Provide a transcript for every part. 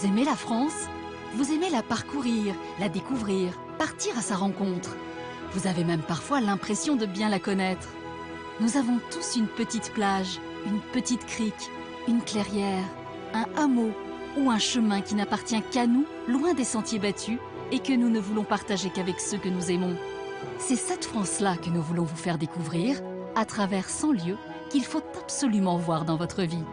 Vous aimez la France? Vous aimez la parcourir, la découvrir, partir à sa rencontre. Vous avez même parfois l'impression de bien la connaître. Nous avons tous une petite plage, une petite crique, une clairière, un hameau ou un chemin qui n'appartient qu'à nous, loin des sentiers battus, et que nous ne voulons partager qu'avec ceux que nous aimons. C'est cette France-là que nous voulons vous faire découvrir à travers 100 lieux qu'il faut absolument voir dans votre vie.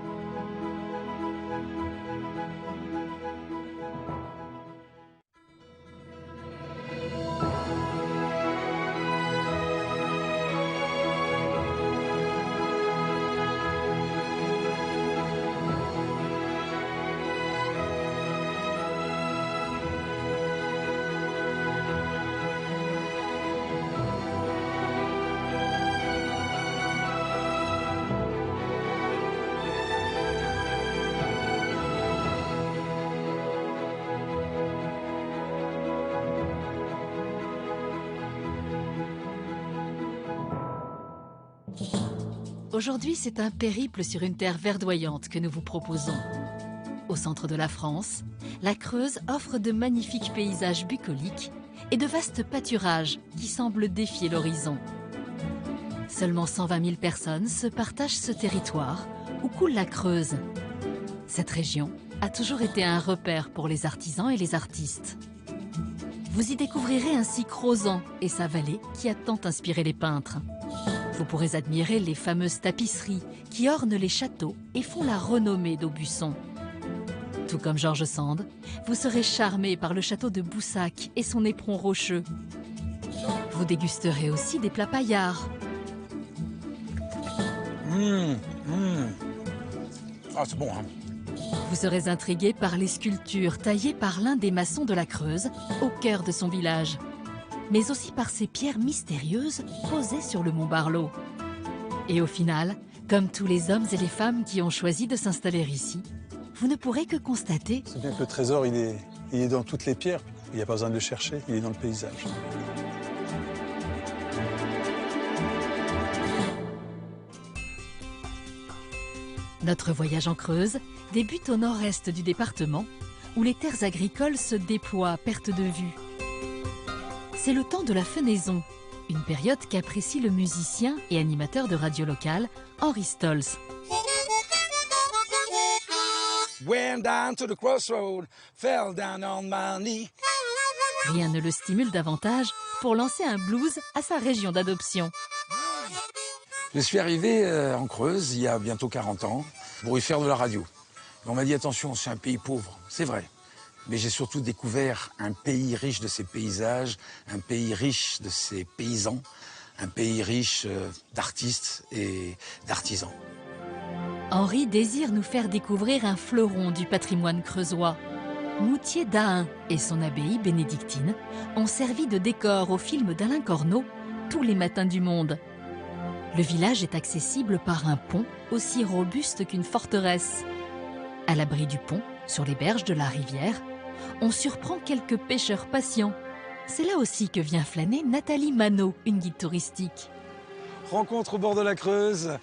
Aujourd'hui, c'est un périple sur une terre verdoyante que nous vous proposons. Au centre de la France, la Creuse offre de magnifiques paysages bucoliques et de vastes pâturages qui semblent défier l'horizon. Seulement 120 000 personnes se partagent ce territoire où coule la Creuse. Cette région a toujours été un repère pour les artisans et les artistes. Vous y découvrirez ainsi Crozant et sa vallée qui a tant inspiré les peintres. Vous pourrez admirer les fameuses tapisseries qui ornent les châteaux et font la renommée d'Aubusson. Tout comme George Sand, vous serez charmé par le château de Boussac et son éperon rocheux. Vous dégusterez aussi des plats paillards. Ah, c'est bon, hein. Vous serez intrigué par les sculptures taillées par l'un des maçons de la Creuse au cœur de son village, mais aussi par ces pierres mystérieuses posées sur le mont Barlot. Et au final, comme tous les hommes et les femmes qui ont choisi de s'installer ici, vous ne pourrez que constater... C'est bien que le trésor, il est dans toutes les pierres. Il n'y a pas besoin de le chercher, il est dans le paysage. Notre voyage en Creuse débute au nord-est du département, où les terres agricoles se déploient à perte de vue. C'est le temps de la fenaison, une période qu'apprécie le musicien et animateur de radio locale Henri Stolz. Went down to the crossroad, fell down on my knee. Rien ne le stimule davantage pour lancer un blues à sa région d'adoption. Je suis arrivé en Creuse il y a bientôt 40 ans pour y faire de la radio. On m'a dit attention, c'est un pays pauvre, c'est vrai. Mais j'ai surtout découvert un pays riche de ses paysages, un pays riche de ses paysans, un pays riche d'artistes et d'artisans. Henri désire nous faire découvrir un fleuron du patrimoine creusois. Moutier d'Ahun et son abbaye bénédictine ont servi de décor au film d'Alain Corneau, Tous les matins du monde. Le village est accessible par un pont aussi robuste qu'une forteresse. À l'abri du pont, sur les berges de la rivière, on surprend quelques pêcheurs patients. C'est là aussi que vient flâner Nathalie Manot, une guide touristique. Rencontre au bord de la Creuse,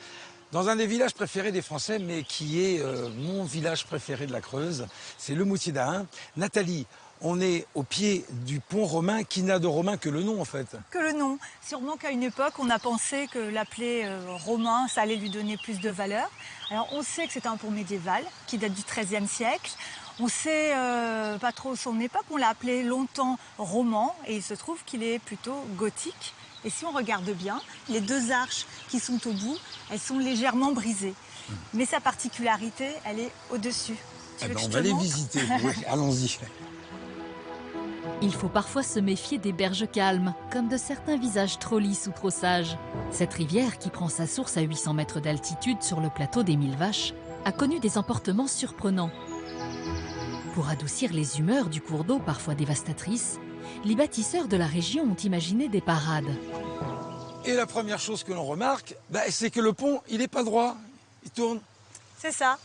dans un des villages préférés des Français, mais qui est mon village préféré de la Creuse, c'est le Moutier d'Ahun. Nathalie, on est au pied du pont romain qui n'a de romain que le nom en fait. Que le nom. Sûrement qu'à une époque, on a pensé que l'appeler romain, ça allait lui donner plus de valeur. Alors on sait que c'est un pont médiéval qui date du XIIIe siècle. On sait pas trop son époque, on l'a appelé longtemps roman et il se trouve qu'il est plutôt gothique. Et si on regarde bien, les deux arches qui sont au bout, elles sont légèrement brisées. Mais sa particularité, elle est au-dessus. On va les visiter, oui, allons-y. Il faut parfois se méfier des berges calmes, comme de certains visages trop lisses ou trop sages. Cette rivière, qui prend sa source à 800 mètres d'altitude sur le plateau des Mille Vaches, a connu des emportements surprenants. Pour adoucir les humeurs du cours d'eau parfois dévastatrices, les bâtisseurs de la région ont imaginé des parades. Et la première chose que l'on remarque, c'est que le pont, il n'est pas droit, il tourne. C'est ça.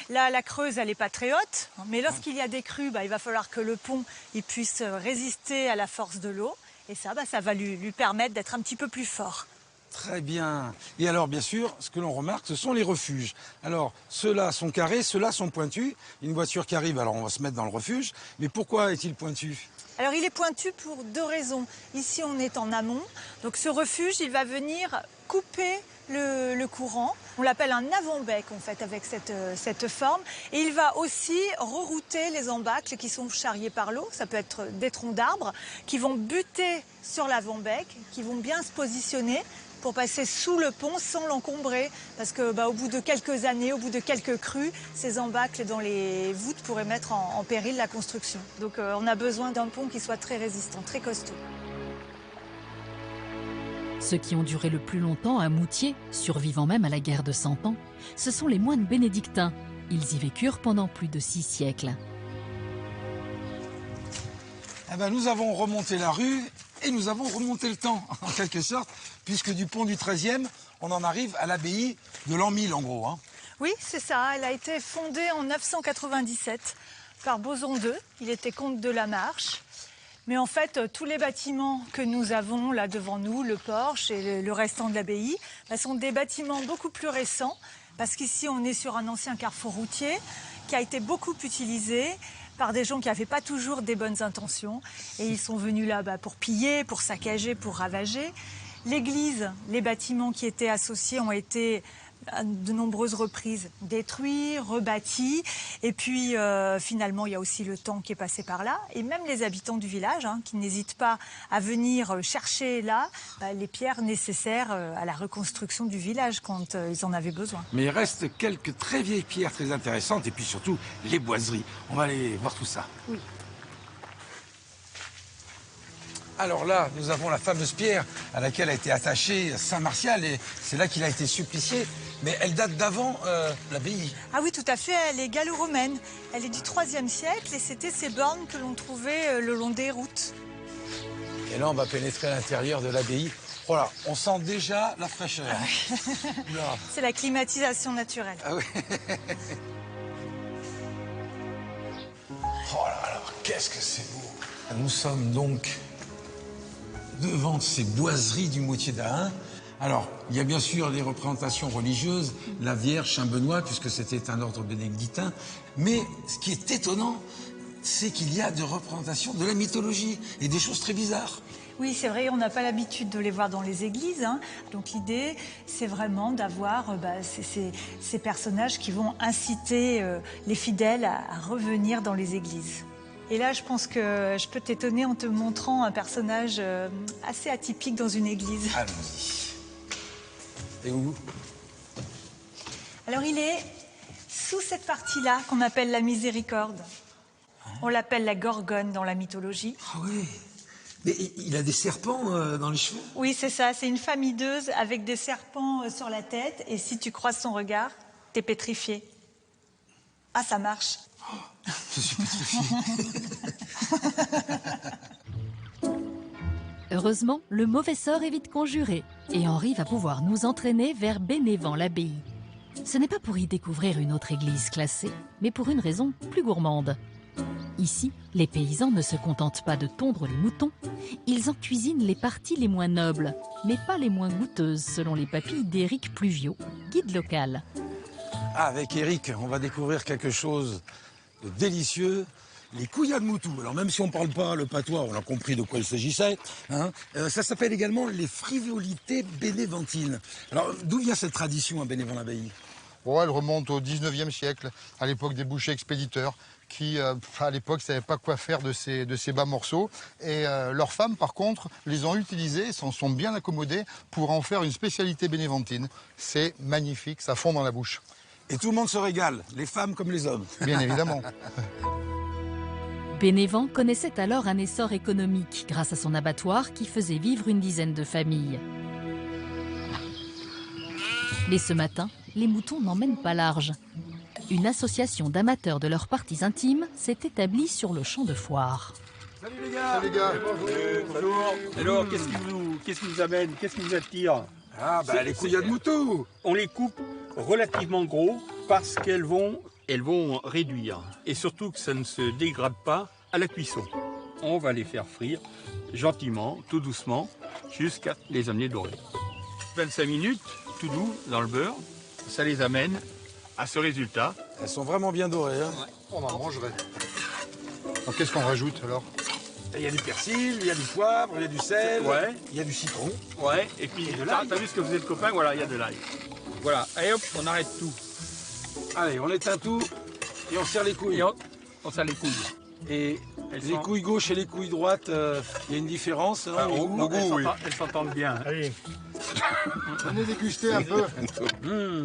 Là, la Creuse, elle n'est pas très haute, mais lorsqu'il y a des crues, il va falloir que le pont il puisse résister à la force de l'eau. Et ça, ça va lui permettre d'être un petit peu plus fort. Très bien. Et alors, bien sûr, ce que l'on remarque, ce sont les refuges. Alors, ceux-là sont carrés, ceux-là sont pointus. Une voiture qui arrive, alors on va se mettre dans le refuge. Mais pourquoi est-il pointu? Alors il est pointu pour 2 raisons. Ici on est en amont, donc ce refuge il va venir couper le courant. On l'appelle un avant-bec en fait avec cette forme. Et il va aussi rerouter les embâcles qui sont charriés par l'eau. Ça peut être des troncs d'arbres qui vont buter sur l'avant-bec, qui vont bien se positionner pour passer sous le pont sans l'encombrer. Parce que au bout de quelques années, au bout de quelques crues, ces embâcles dans les voûtes pourraient mettre en péril la construction. Donc on a besoin d'un pont qui soit très résistant, très costaud. Ceux qui ont duré le plus longtemps à Moutier, survivant même à la guerre de 100 ans, ce sont les moines bénédictins. Ils y vécurent pendant plus de 6 siècles. Eh ben, nous avons remonté la rue et nous avons remonté le temps, en quelque sorte, puisque du pont du 13e, on en arrive à l'abbaye de l'an 1000, en gros. Hein. Oui, c'est ça. Elle a été fondée en 997 par Boson II. Il était comte de la Marche. Mais en fait, tous les bâtiments que nous avons là devant nous, le porche et le restant de l'abbaye, sont des bâtiments beaucoup plus récents. Parce qu'ici, on est sur un ancien carrefour routier qui a été beaucoup utilisé par des gens qui n'avaient pas toujours des bonnes intentions. Et ils sont venus là pour piller, pour saccager, pour ravager. L'église, les bâtiments qui étaient associés ont été à de nombreuses reprises détruits, rebâtis. Et puis finalement, il y a aussi le temps qui est passé par là. Et même les habitants du village, qui n'hésitent pas à venir chercher là les pierres nécessaires à la reconstruction du village quand ils en avaient besoin. Mais il reste quelques très vieilles pierres très intéressantes et puis surtout les boiseries. On va aller voir tout ça. Oui. Alors là, nous avons la fameuse pierre à laquelle a été attaché Saint Martial et c'est là qu'il a été supplicié. Mais elle date d'avant l'abbaye. Ah oui, tout à fait, elle est gallo-romaine. Elle est du IIIe siècle et c'était ces bornes que l'on trouvait le long des routes. Et là, on va pénétrer à l'intérieur de l'abbaye. Voilà, on sent déjà la fraîcheur. C'est la climatisation naturelle. Ah oui. Oh là là, qu'est-ce que c'est beau. Nous sommes donc devant ces boiseries du Moutier d'Ahun. Alors, il y a bien sûr les représentations religieuses, la Vierge, Saint Benoît, puisque c'était un ordre bénédictin. Mais ce qui est étonnant, c'est qu'il y a des représentations de la mythologie et des choses très bizarres. Oui, c'est vrai, on n'a pas l'habitude de les voir dans les églises. Donc l'idée, c'est vraiment d'avoir ces personnages qui vont inciter les fidèles à revenir dans les églises. Et là, je pense que je peux t'étonner en te montrant un personnage assez atypique dans une église. Allons-y. Et où? Alors, il est sous cette partie-là qu'on appelle la miséricorde. On l'appelle la gorgone dans la mythologie. Ah oui. Mais il a des serpents dans les cheveux? Oui, c'est ça. C'est une femme hideuse avec des serpents sur la tête. Et si tu croises son regard, t'es pétrifié. Ah, ça marche. Oh, je suis pétrifié. Heureusement, le mauvais sort est vite conjuré et Henri va pouvoir nous entraîner vers Bénévent-l'Abbaye. Ce n'est pas pour y découvrir une autre église classée, mais pour une raison plus gourmande. Ici, les paysans ne se contentent pas de tondre les moutons, ils en cuisinent les parties les moins nobles, mais pas les moins goûteuses, selon les papilles d'Éric Pluviot, guide local. Ah, avec Eric, on va découvrir quelque chose de délicieux, les couillades moutou. Alors même si on ne parle pas le patois, on a compris de quoi il s'agissait. Ça s'appelle également les frivolités bénéventines. Alors d'où vient cette tradition à Bénévent-l'Abbaye? Oh, elle remonte au 19e siècle, à l'époque des bouchers expéditeurs, qui, à l'époque, ne savaient pas quoi faire de ces bas morceaux. Et leurs femmes, par contre, les ont utilisés, s'en sont bien accommodées pour en faire une spécialité bénéventine. C'est magnifique, ça fond dans la bouche. Et tout le monde se régale, les femmes comme les hommes. Bien évidemment. Bénévent connaissait alors un essor économique grâce à son abattoir qui faisait vivre une dizaine de familles. Mais ce matin, les moutons n'emmènent pas large. Une association d'amateurs de leurs parties intimes s'est établie sur le champ de foire. Salut les gars! Salut les gars! Bonjour. Alors, qu'est-ce qui vous amène? Qu'est-ce qui vous attire? Ah, les couillades moutou! On les coupe relativement gros parce qu'elles vont réduire. Et surtout que ça ne se dégrade pas à la cuisson. On va les faire frire gentiment, tout doucement, jusqu'à les amener dorés. 25 minutes, tout doux, dans le beurre, ça les amène à ce résultat. Elles sont vraiment bien dorées. Hein. On en mangerait. Alors, qu'est-ce qu'on rajoute alors? Il y a du persil, il y a du poivre, il y a du sel, Ouais. il y a du citron. Ouais, et puis t'as vu ce que vous êtes copains, voilà, il y a de l'ail. Voilà, et hop, on arrête tout. Allez, on éteint tout et on serre les couilles. Et hop, on serre les couilles. Et Elles les sont- couilles gauche et les couilles droites, il y a une différence non, Ah, au goût elles s'entendent bien. Allez. Venez déguster un peu.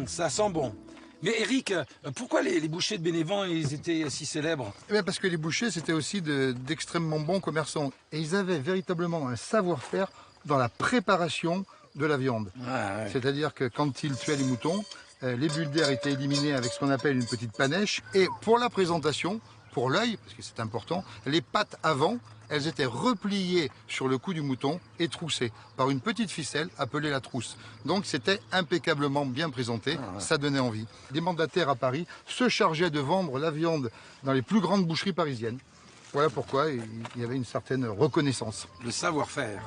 Ça sent bon. Mais Eric, pourquoi les bouchers de Bénévent, ils étaient si célèbres? Eh bien, parce que les bouchers, c'était aussi d'extrêmement bons commerçants. Et ils avaient véritablement un savoir-faire dans la préparation de la viande. Ah, ouais. C'est-à-dire que quand ils tuaient les moutons, les bulles d'air étaient éliminées avec ce qu'on appelle une petite panèche. Et pour la présentation, pour l'œil, parce que c'est important, les pattes avant, elles étaient repliées sur le cou du mouton et troussées par une petite ficelle appelée la trousse. Donc c'était impeccablement bien présenté, ça donnait envie. Des mandataires à Paris se chargeaient de vendre la viande dans les plus grandes boucheries parisiennes. Voilà pourquoi il y avait une certaine reconnaissance. Le savoir-faire.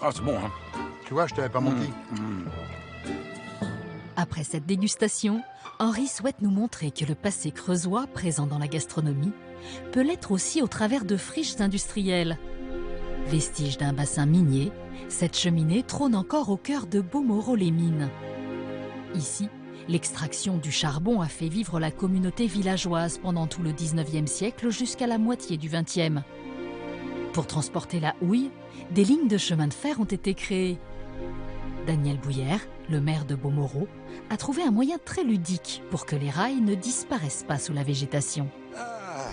Ah, c'est bon, hein. Tu vois, je t'avais pas menti. Après cette dégustation, Henri souhaite nous montrer que le passé creusois, présent dans la gastronomie, peut l'être aussi au travers de friches industrielles. Vestige d'un bassin minier, cette cheminée trône encore au cœur de Beaumoreau-les-Mines. Ici, l'extraction du charbon a fait vivre la communauté villageoise pendant tout le 19e siècle jusqu'à la moitié du 20e. Pour transporter la houille, des lignes de chemin de fer ont été créées. Daniel Bouillère, le maire de Beaumoreau, a trouvé un moyen très ludique pour que les rails ne disparaissent pas sous la végétation. Ah,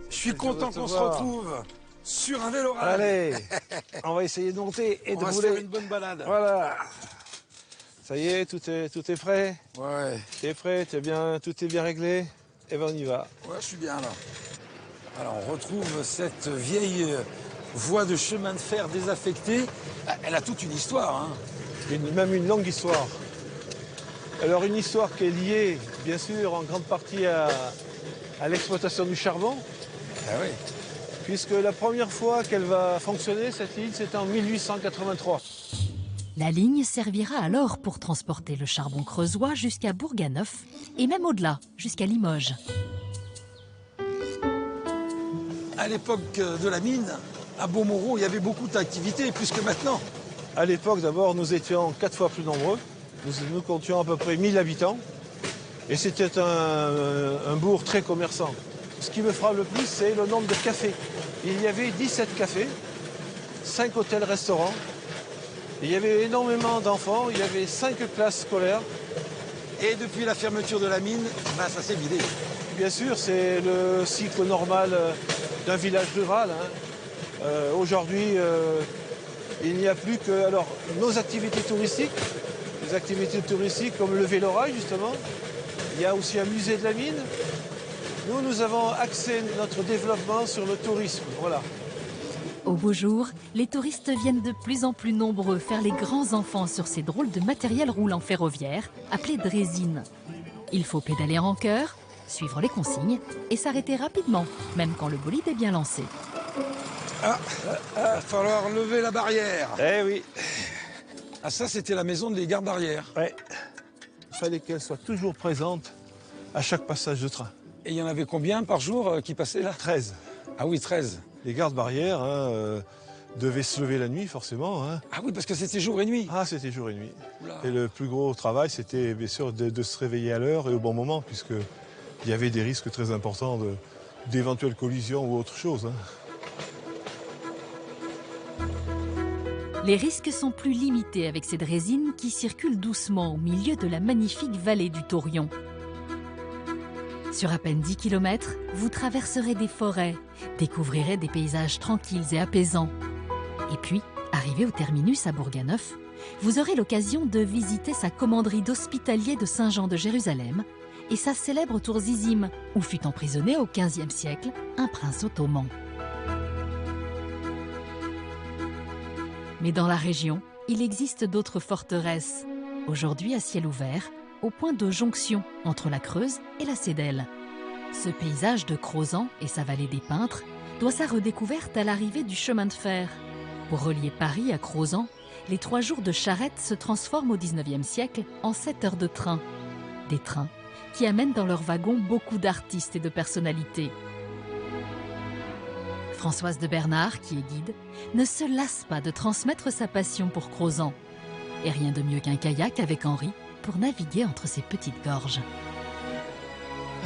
je suis content qu'on se recevoir. retrouve sur un vélo. Allez, on va essayer de monter et on de va se faire rouler. une bonne balade. Voilà. Ça y est, tout est prêt. Ouais, T'es prêt, tout est bien réglé. Et ben on y va. ouais, je suis bien là. Alors, on retrouve cette vieille voie de chemin de fer désaffectée. Elle a toute une histoire, hein. Même une longue histoire. Alors une histoire qui est liée, bien sûr, en grande partie à l'exploitation du charbon, Ah oui. puisque la première fois qu'elle va fonctionner, cette ligne, c'était en 1883. La ligne servira alors pour transporter le charbon creusois jusqu'à Bourganeuf et même au-delà, jusqu'à Limoges. À l'époque de la mine, à Beaumoreau, il y avait beaucoup d'activités, plus que maintenant. À l'époque, d'abord, nous étions 4 fois plus nombreux. Nous comptions à peu près 1000 habitants. Et c'était un bourg très commerçant. Ce qui me frappe le plus, c'est le nombre de cafés. Il y avait 17 cafés, 5 hôtels-restaurants. Il y avait énormément d'enfants, il y avait 5 classes scolaires. Et depuis la fermeture de la mine, ben, ça s'est vidé. Bien sûr, c'est le cycle normal d'un village rural. Hein. Aujourd'hui, il n'y a plus que nos activités touristiques, les activités touristiques comme le vélo-rail justement. Il y a aussi un musée de la mine. Nous avons axé notre développement sur le tourisme. Voilà. Au beau jour, les touristes viennent de plus en plus nombreux faire les grands enfants sur ces drôles de matériel roulant ferroviaire appelés drésines. Il faut pédaler en chœur, suivre les consignes et s'arrêter rapidement, même quand le bolide est bien lancé. Ah, va falloir lever la barrière. Eh oui, Ah, ça, c'était la maison des gardes barrières. ouais. Il fallait qu'elle soit toujours présente à chaque passage de train. Et il y en avait combien par jour qui passaient là? 13. Ah oui, 13. Les gardes barrières devaient se lever la nuit, forcément. Hein. Ah oui, parce que c'était jour et nuit. Ah, c'était jour et nuit. Oula. Et le plus gros travail, c'était bien sûr de se réveiller à l'heure et au bon moment, puisqu'il y avait des risques très importants d'éventuelles collisions ou autre chose. Hein. Les risques sont plus limités avec ces drésines qui circulent doucement au milieu de la magnifique vallée du Taurion. Sur à peine 10 km, vous traverserez des forêts, découvrirez des paysages tranquilles et apaisants. Et puis, arrivé au terminus à Bourganeuf, vous aurez l'occasion de visiter sa commanderie d'hospitalier de Saint-Jean de Jérusalem et sa célèbre tour Zizim, où fut emprisonné au XVe siècle un prince ottoman. Mais dans la région, il existe d'autres forteresses, aujourd'hui à ciel ouvert, au point de jonction entre la Creuse et la Cédelle. Ce paysage de Crozant et sa vallée des Peintres doit sa redécouverte à l'arrivée du chemin de fer. Pour relier Paris à Crozant, les 3 jours de charrette se transforment au XIXe siècle en 7 heures de train. Des trains qui amènent dans leurs wagons beaucoup d'artistes et de personnalités. Françoise de Bernard, qui est guide, ne se lasse pas de transmettre sa passion pour Crozant. Et rien de mieux qu'un kayak avec Henri pour naviguer entre ces petites gorges.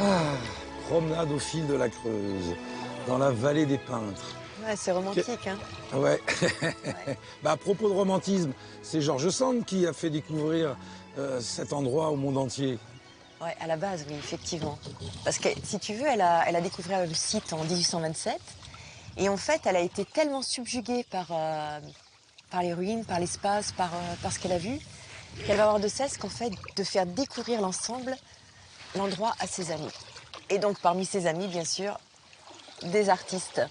Ah, promenade au fil de la Creuse, dans la vallée des Peintres. Ouais, c'est romantique, hein. Ouais. Bah, à propos de romantisme, c'est George Sand qui a fait découvrir cet endroit au monde entier. Ouais, à la base, oui, effectivement. Parce que, si tu veux, elle a découvert le site en 1827. Et en fait, elle a été tellement subjuguée par les ruines, par l'espace, par ce qu'elle a vu, qu'elle va avoir de cesse qu'en fait, de faire découvrir l'endroit à ses amis. Et donc, parmi ses amis, bien sûr, des artistes.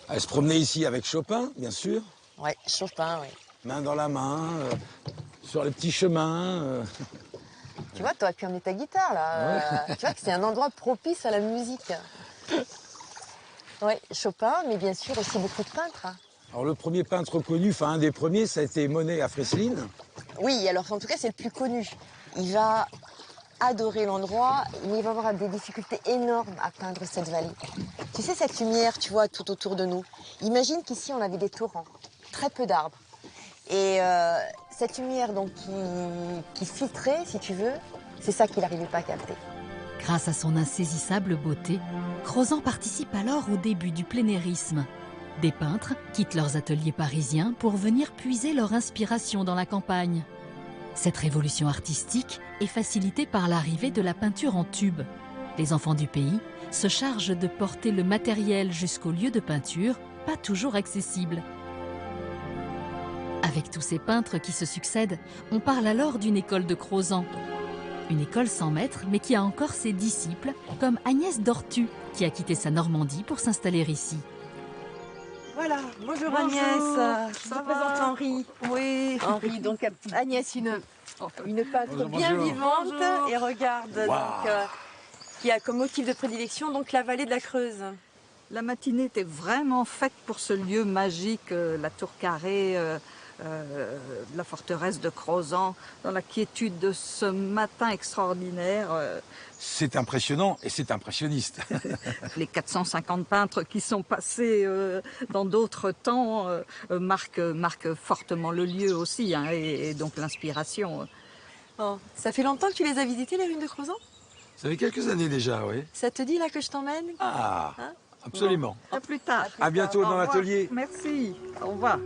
Elle se promenait ici avec Chopin, bien sûr. Ouais, Chopin, oui. Main dans la main, sur les petits chemins. Tu vois, tu aurais pu emmener ta guitare, là. Tu vois que c'est un endroit propice à la musique. Oui, Chopin, mais bien sûr aussi beaucoup de peintres. Alors le premier peintre connu, enfin un des premiers, ça a été Monet à Fresline. Oui, alors en tout cas, c'est le plus connu. Il va adorer l'endroit, mais il va avoir des difficultés énormes à peindre cette vallée. Tu sais, cette lumière, tu vois, tout autour de nous. Imagine qu'ici, on avait des torrents, très peu d'arbres. Et cette lumière donc, qui filtrait, si tu veux, c'est ça qu'il n'arrivait pas à capter. Grâce à son insaisissable beauté, Crozant participe alors au début du plénérisme. Des peintres quittent leurs ateliers parisiens pour venir puiser leur inspiration dans la campagne. Cette révolution artistique est facilitée par l'arrivée de la peinture en tube. Les enfants du pays se chargent de porter le matériel jusqu'au lieu de peinture, pas toujours accessible. Avec tous ces peintres qui se succèdent, on parle alors d'une école de Crozant. Une école sans maître, mais qui a encore ses disciples, comme Agnès Dortu, qui a quitté sa Normandie pour s'installer ici. Voilà, bonjour Agnès, je te présente Henri. Oui. Henri, donc Agnès, une peintre Bonjour, bien bonjour. vivante. Bonjour. Et regarde, Wow. donc, qui a comme motif de prédilection donc la vallée de la Creuse. La matinée était vraiment faite pour ce lieu magique, la tour carrée de la forteresse de Crozant, dans la quiétude de ce matin extraordinaire. C'est impressionnant et c'est impressionniste. Les 450 peintres qui sont passés dans d'autres temps marquent fortement le lieu aussi, hein, et donc l'inspiration. Oh, ça fait longtemps que tu les as visités, les ruines de Crozant? Ça fait quelques années déjà, oui. Ça te dit là que je t'emmène? Ah, Hein? absolument. À plus tard. À bientôt Au dans revoir. l'atelier. Merci. Au revoir.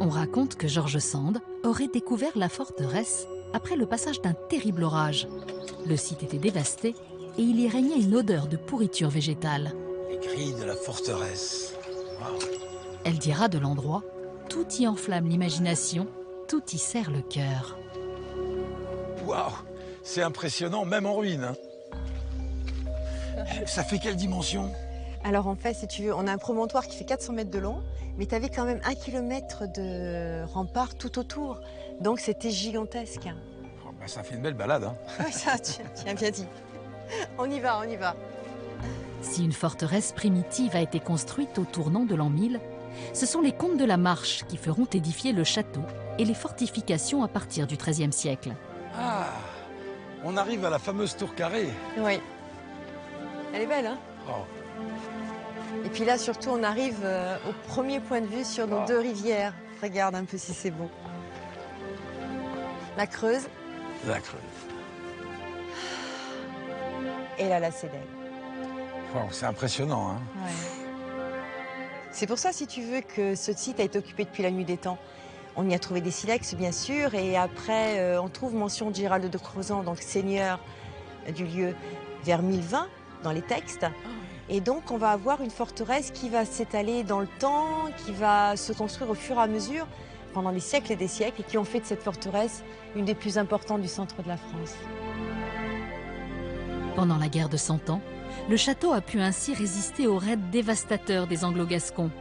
On raconte que George Sand aurait découvert la forteresse après le passage d'un terrible orage. Le site était dévasté et il y régnait une odeur de pourriture végétale. Les grilles de la forteresse. Wow. Elle dira de l'endroit, tout y enflamme l'imagination, tout y serre le cœur. Waouh, c'est impressionnant, même en ruine. Hein. Ça fait quelle dimension? Alors en fait, si tu veux, on a un promontoire qui fait 400 mètres de long, mais tu avais quand même 1 kilomètre de rempart tout autour. Donc c'était gigantesque. Oh, bah, ça fait une belle balade. Hein. Oui, ça, tu as bien dit. On y va, on y va. Si une forteresse primitive a été construite au tournant de l'an 1000, ce sont les comtes de la Marche qui feront édifier le château et les fortifications à partir du XIIIe siècle. Ah, on arrive à la fameuse tour carrée. Oui. Elle est belle, hein? Oh. Et puis là, surtout, on arrive au premier point de vue sur nos Ah. 2 rivières. Regarde un peu si c'est beau. La Creuse La Creuse. et la Cédelle. Wow, c'est impressionnant. Hein. C'est pour ça, si tu veux, que ce site a été occupé depuis la nuit des temps. On y a trouvé des silex, bien sûr, et après, on trouve mention de Gérald de Crozant, donc seigneur du lieu, vers 1020 dans les textes. Et donc, on va avoir une forteresse qui va s'étaler dans le temps, qui va se construire au fur et à mesure pendant des siècles et des siècles, et qui ont fait de cette forteresse une des plus importantes du centre de la France. Pendant la guerre de 100 ans, le château a pu ainsi résister aux raids dévastateurs des Anglo-Gascons.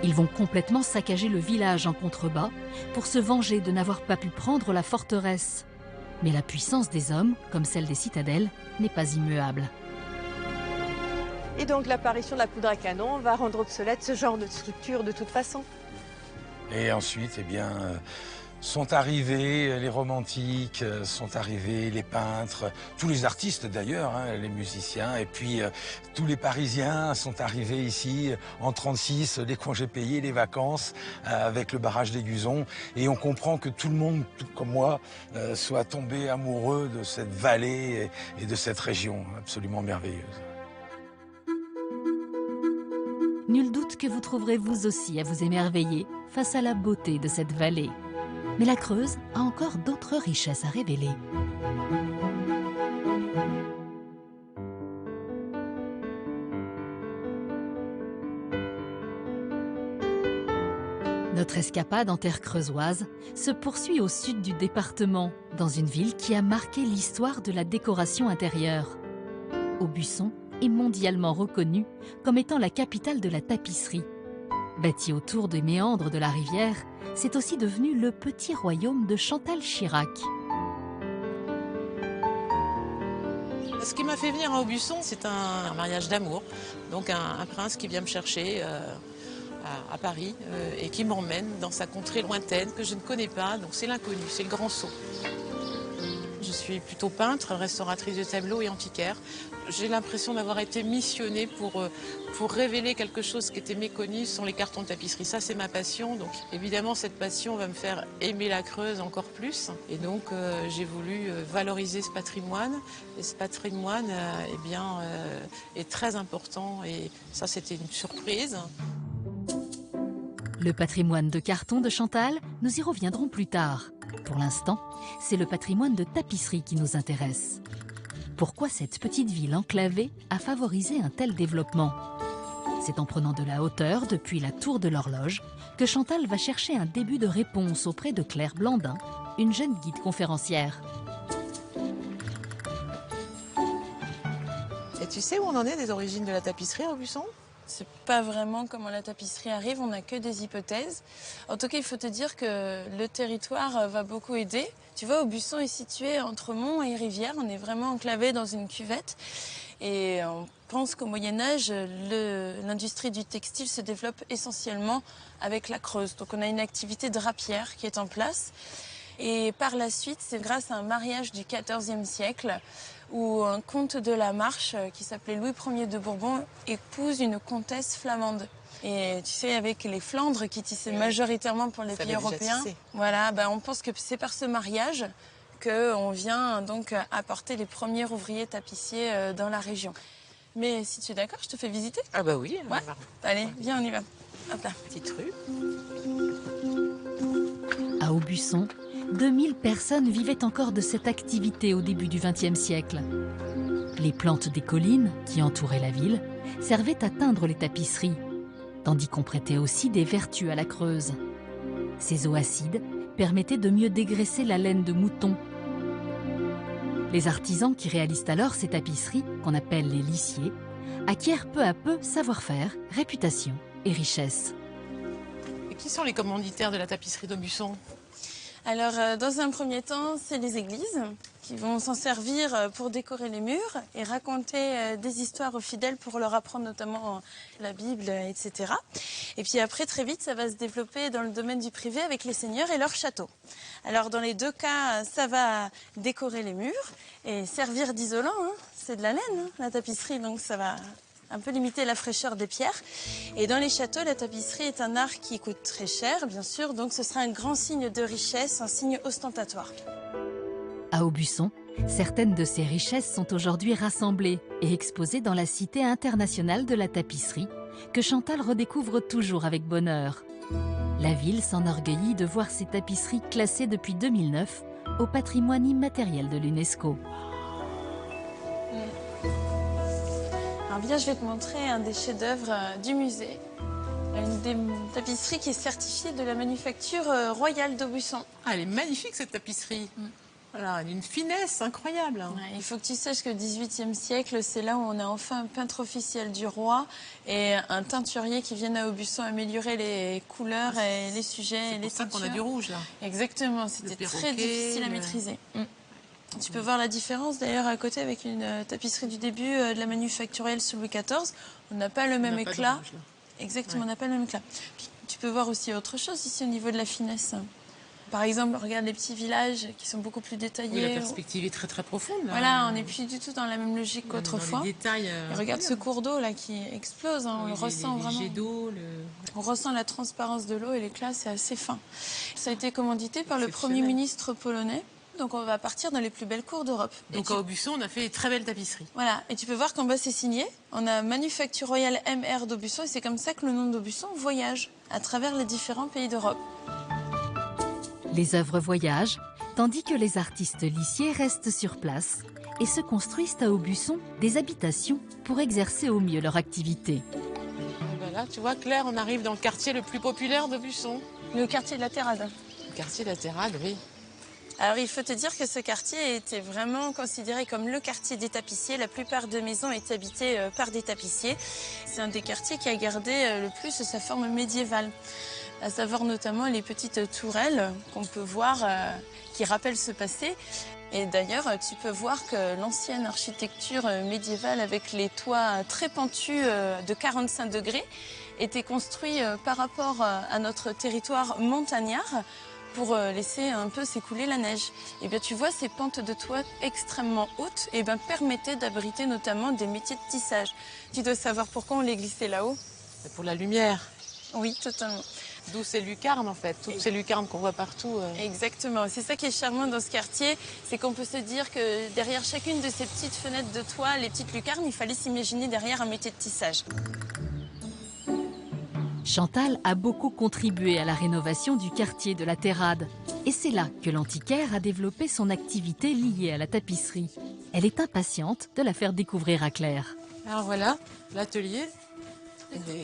Ils vont complètement saccager le village en contrebas pour se venger de n'avoir pas pu prendre la forteresse. Mais la puissance des hommes, comme celle des citadelles, n'est pas immuable. Et donc l'apparition de la poudre à canon va rendre obsolète ce genre de structure de toute façon. Et ensuite, eh bien, sont arrivés les romantiques, sont arrivés les peintres, tous les artistes d'ailleurs, hein, les musiciens, et puis tous les Parisiens sont arrivés ici en 36, les congés payés, les vacances, avec le barrage des Guzons. Et on comprend que tout le monde, tout comme moi, soit tombé amoureux de cette vallée et de cette région absolument merveilleuse. Nul doute que vous trouverez vous aussi à vous émerveiller face à la beauté de cette vallée. Mais la Creuse a encore d'autres richesses à révéler. Notre escapade en terre creusoise se poursuit au sud du département, dans une ville qui a marqué l'histoire de la décoration intérieure. Aubusson est mondialement reconnue comme étant la capitale de la tapisserie. Bâti autour des méandres de la rivière, c'est aussi devenu le petit royaume de Chantal Chirac. Ce qui m'a fait venir à Aubusson, c'est un mariage d'amour. Donc un prince qui vient me chercher à Paris et qui m'emmène dans sa contrée lointaine que je ne connais pas. Donc c'est l'inconnu, c'est le grand saut. Je suis plutôt peintre, restauratrice de tableaux et antiquaire. J'ai l'impression d'avoir été missionnée pour révéler quelque chose qui était méconnu, ce sont les cartons de tapisserie. Ça, c'est ma passion. Donc, évidemment, cette passion va me faire aimer la Creuse encore plus. Et donc, j'ai voulu valoriser ce patrimoine. Et ce patrimoine, est très important. Et ça, c'était une surprise. Le patrimoine de carton de Chantal, nous y reviendrons plus tard. Pour l'instant, c'est le patrimoine de tapisserie qui nous intéresse. Pourquoi cette petite ville enclavée a favorisé un tel développement? C'est en prenant de la hauteur depuis la tour de l'horloge que Chantal va chercher un début de réponse auprès de Claire Blandin, une jeune guide conférencière. Et tu sais où on en est des origines de la tapisserie à Aubusson? C'est pas vraiment comment la tapisserie arrive, on n'a que des hypothèses. En tout cas, il faut te dire que le territoire va beaucoup aider. Tu vois, Aubusson est situé entre Mont et Rivière, on est vraiment enclavé dans une cuvette. Et on pense qu'au Moyen-Âge, l'industrie du textile se développe essentiellement avec la Creuse. Donc on a une activité drapière qui est en place. Et par la suite, c'est grâce à un mariage du XIVe siècle où un comte de la Marche, qui s'appelait Louis Ier de Bourbon, épouse une comtesse flamande. Et tu sais, avec les Flandres qui tissaient majoritairement pour les pays européens, voilà, on pense que c'est par ce mariage qu'on vient donc apporter les premiers ouvriers tapissiers dans la région. Mais si tu es d'accord, je te fais visiter. Ah bah oui. Ouais. Allez, viens, on y va. Hop là. Petite rue. À Aubusson, 2000 personnes vivaient encore de cette activité au début du XXe siècle. Les plantes des collines, qui entouraient la ville, servaient à teindre les tapisseries, tandis qu'on prêtait aussi des vertus à la Creuse. Ces eaux acides permettaient de mieux dégraisser la laine de mouton. Les artisans qui réalisent alors ces tapisseries, qu'on appelle les lissiers, acquièrent peu à peu savoir-faire, réputation et richesse. Et qui sont les commanditaires de la tapisserie d'Aubusson? Alors, dans un premier temps, c'est les églises qui vont s'en servir pour décorer les murs et raconter des histoires aux fidèles pour leur apprendre notamment la Bible, etc. Et puis après, très vite, ça va se développer dans le domaine du privé avec les seigneurs et leurs châteaux. Alors, dans les deux cas, ça va décorer les murs et servir d'isolant. Hein. C'est de la laine, la tapisserie, donc ça va un peu limiter la fraîcheur des pierres. Et dans les châteaux, la tapisserie est un art qui coûte très cher, bien sûr, donc ce sera un grand signe de richesse, un signe ostentatoire. À Aubusson, certaines de ces richesses sont aujourd'hui rassemblées et exposées dans la Cité internationale de la tapisserie, que Chantal redécouvre toujours avec bonheur. La ville s'enorgueillit de voir ces tapisseries classées depuis 2009 au patrimoine immatériel de l'UNESCO. Alors viens, je vais te montrer un des chefs-d'œuvre du musée. Une des tapisseries qui est certifiée de la manufacture royale d'Aubusson. Ah, elle est magnifique cette tapisserie. Voilà, elle a une finesse incroyable. Ouais, il faut que tu saches que le XVIIIe siècle, c'est là où on a enfin un peintre officiel du roi et un teinturier qui vient à Aubusson améliorer les couleurs et les sujets et les teintures. C'est pour ça qu'on a du rouge là. Exactement, c'était très difficile à maîtriser. Tu peux voir la différence d'ailleurs à côté avec une tapisserie du début de la manufacturielle sous Louis XIV. On n'a pas le même éclat. Exactement, on n'a pas le même éclat. Puis, tu peux voir aussi autre chose ici au niveau de la finesse. Par exemple, regarde les petits villages qui sont beaucoup plus détaillés. Oui, la perspective est très très profonde. Là. Voilà, on n'est plus du tout dans la même logique qu'autrefois. Et regarde ce cours d'eau là qui explose, hein, on le ressent vraiment. Jets d'eau, On ressent la transparence de l'eau et l'éclat, c'est assez fin. Ça a été commandité par le Premier ministre polonais. Donc on va partir dans les plus belles cours d'Europe. Donc à Aubusson, on a fait des très belles tapisseries. Voilà, et tu peux voir qu'en bas c'est signé. On a Manufacture Royale MR d'Aubusson et c'est comme ça que le nom d'Aubusson voyage à travers les différents pays d'Europe. Les œuvres voyagent, tandis que les artistes lissiers restent sur place et se construisent à Aubusson des habitations pour exercer au mieux leur activité. Voilà, tu vois Claire, on arrive dans le quartier le plus populaire d'Aubusson. Le quartier de la Terrade. Le quartier de la Terrade, oui. Alors il faut te dire que ce quartier était vraiment considéré comme le quartier des tapissiers. La plupart de maisons étaient habitées par des tapissiers. C'est un des quartiers qui a gardé le plus sa forme médiévale. À savoir notamment les petites tourelles qu'on peut voir qui rappellent ce passé. Et d'ailleurs, tu peux voir que l'ancienne architecture médiévale avec les toits très pentus de 45 degrés était construite par rapport à notre territoire montagnard pour laisser un peu s'écouler la neige. Et bien tu vois, ces pentes de toit extrêmement hautes permettaient d'abriter notamment des métiers de tissage. Tu dois savoir pourquoi on les glissait là-haut. C'est pour la lumière. Oui, totalement. D'où ces lucarnes en fait, toutes ces lucarnes qu'on voit partout. Exactement, c'est ça qui est charmant dans ce quartier, c'est qu'on peut se dire que derrière chacune de ces petites fenêtres de toit, les petites lucarnes, il fallait s'imaginer derrière un métier de tissage. Chantal a beaucoup contribué à la rénovation du quartier de la Terrade. Et c'est là que l'antiquaire a développé son activité liée à la tapisserie. Elle est impatiente de la faire découvrir à Claire. Alors voilà, l'atelier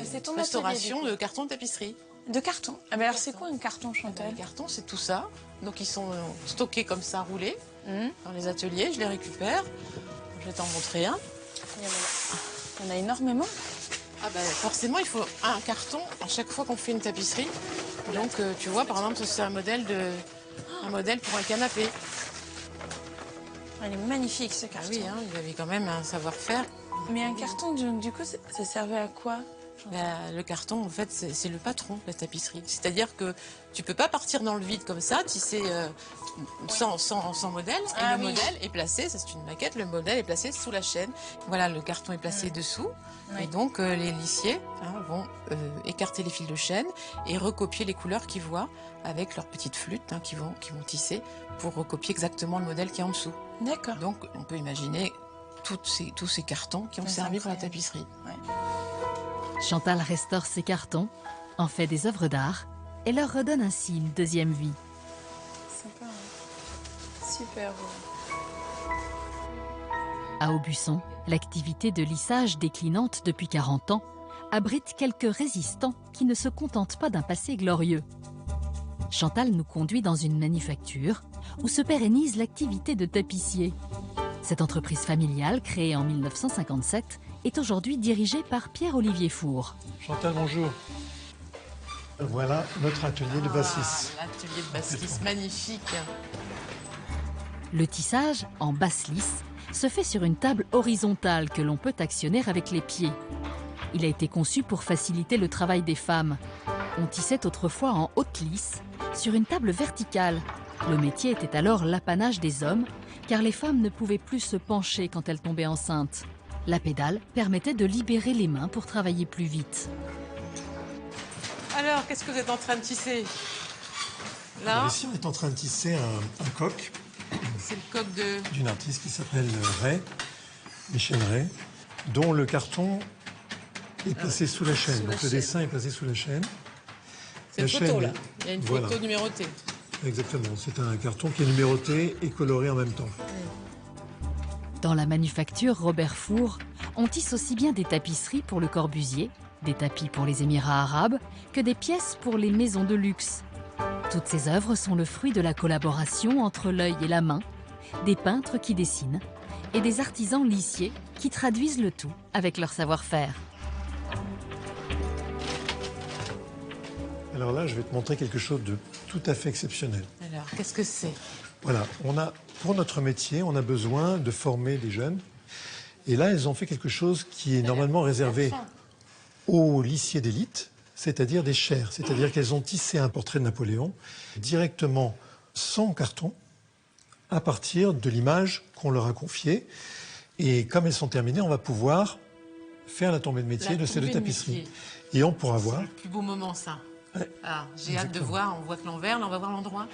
C'est ton restauration atelier, de carton de tapisserie. De carton. Ah ben alors c'est quoi un carton, Chantal? Les cartons, c'est tout ça. Donc ils sont stockés comme ça, roulés, dans les ateliers. Je les récupère. Je vais t'en montrer un. Il y en a énormément. Ah ben, forcément, il faut un carton à chaque fois qu'on fait une tapisserie. Donc tu vois, par exemple, c'est un modèle pour un canapé. Elle est magnifique ce carton. Ah oui, hein, il avait quand même un savoir-faire. Mais un carton, du coup, ça servait à quoi? Le carton, en fait, c'est le patron de la tapisserie. C'est-à-dire que tu peux pas partir dans le vide comme ça, tisser sans modèle. Et le modèle est placé, c'est une maquette, le modèle est placé sous la chaîne. Voilà, le carton est placé dessous. Oui. Et donc, les lissiers vont écarter les fils de chaîne et recopier les couleurs qu'ils voient avec leurs petites flûtes qui vont tisser pour recopier exactement le modèle qui est en dessous. D'accord. Donc, on peut imaginer tous ces cartons qui ont servi pour la tapisserie. Ouais. Chantal restaure ces cartons, en fait des œuvres d'art et leur redonne ainsi une deuxième vie. Sympa, hein. Super beau. À Aubusson, l'activité de lissage déclinante depuis 40 ans abrite quelques résistants qui ne se contentent pas d'un passé glorieux. Chantal nous conduit dans une manufacture où se pérennise l'activité de tapissier. Cette entreprise familiale, créée en 1957, est aujourd'hui dirigée par Pierre-Olivier Four. Chantal, bonjour. Voilà notre atelier de basse-lisse. L'atelier de basse-lisse, magnifique. Le tissage, en basse-lisse, se fait sur une table horizontale que l'on peut actionner avec les pieds. Il a été conçu pour faciliter le travail des femmes. On tissait autrefois en haute lisse, sur une table verticale. Le métier était alors l'apanage des hommes, car les femmes ne pouvaient plus se pencher quand elles tombaient enceintes. La pédale permettait de libérer les mains pour travailler plus vite. Alors, qu'est-ce que vous êtes en train de tisser? Là, ici, on est en train de tisser un coq. C'est le coq d'une artiste qui s'appelle Ray, Michel Ray, dont le carton est placé sous la chaîne. Donc le dessin est placé sous la chaîne. C'est une photo, là. Il y a une photo numérotée. Exactement. C'est un carton qui est numéroté et coloré en même temps. Dans la manufacture Robert Four, on tisse aussi bien des tapisseries pour le Corbusier, des tapis pour les Émirats arabes, que des pièces pour les maisons de luxe. Toutes ces œuvres sont le fruit de la collaboration entre l'œil et la main, des peintres qui dessinent et des artisans lissiers qui traduisent le tout avec leur savoir-faire. Alors là, je vais te montrer quelque chose de tout à fait exceptionnel. Alors, qu'est-ce que c'est? Voilà, pour notre métier, on a besoin de former des jeunes. Et là, elles ont fait quelque chose qui est normalement réservé aux lissiers d'élite, c'est-à-dire des chairs. C'est-à-dire qu'elles ont tissé un portrait de Napoléon directement sans carton, à partir de l'image qu'on leur a confiée. Et comme elles sont terminées, on va pouvoir faire la tombée de métier de ces deux tapisseries. Et on pourra voir... C'est le plus beau moment, ça. Ouais, j'ai hâte de voir, on voit que l'envers, là on va voir l'endroit.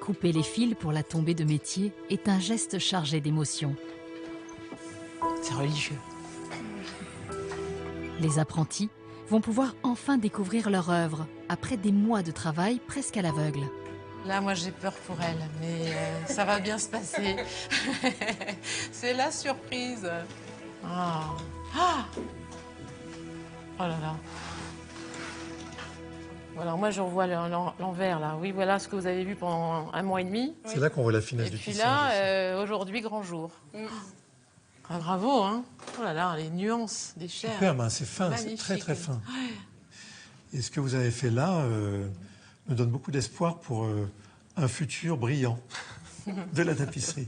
Couper les fils pour la tombée de métier est un geste chargé d'émotion. C'est religieux. Les apprentis vont pouvoir enfin découvrir leur œuvre, après des mois de travail presque à l'aveugle. Là, moi, j'ai peur pour elle, mais ça va bien se passer. C'est la surprise. Ah. Ah. Oh là là. Alors moi, je revois l'envers, là. Oui, voilà ce que vous avez vu pendant 1 mois et demi. C'est là qu'on voit la finesse du tissage. Et puis tissage. là, aujourd'hui, grand jour. Ah, bravo, hein. Oh là là, les nuances des chairs. Superbe, hein, c'est fin, c'est très très fin. Et ce que vous avez fait là me donne beaucoup d'espoir pour un futur brillant de la tapisserie.